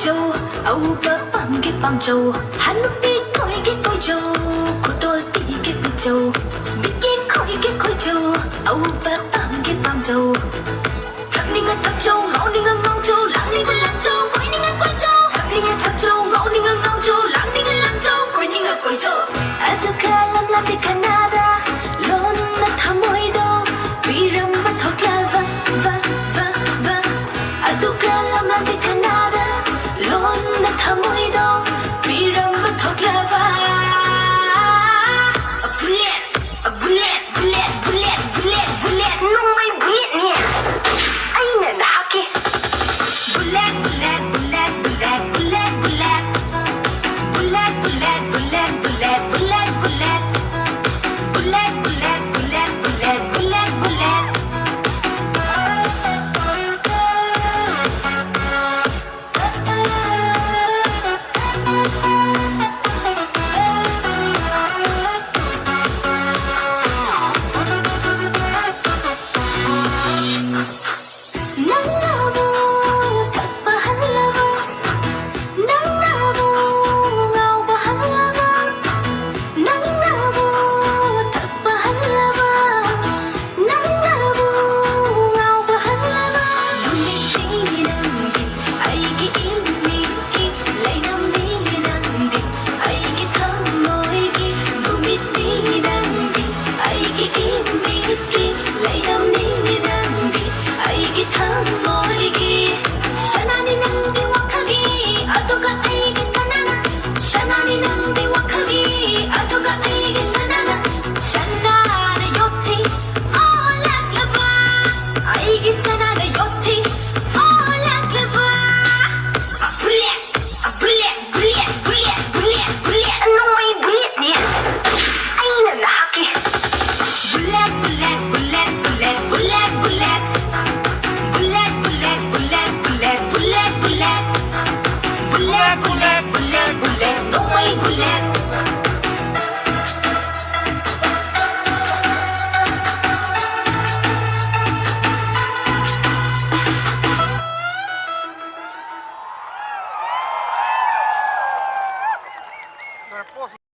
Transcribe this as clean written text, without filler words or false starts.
châu âu bờ bằng châu hắn lúc đi coi cái châu của tôi đi cái châu biết cái coi châu âu bờ bằng châu thằng đi ngang thằng châu ngõ đi ngang ngong châu lãng đi ngang lãng châu quay đi ngang quay châu thằng đi ngang thằng châu ngõ đi ngang ngong châu lãng đi ngang lãng châu quay đi ngang quay châu Atakalam lati Canada lon na thamoido biram bathokla va Atakalam lati Canada lon na thamoido biram bathokla va bullet nung may bullet niya ay nanahaki bullet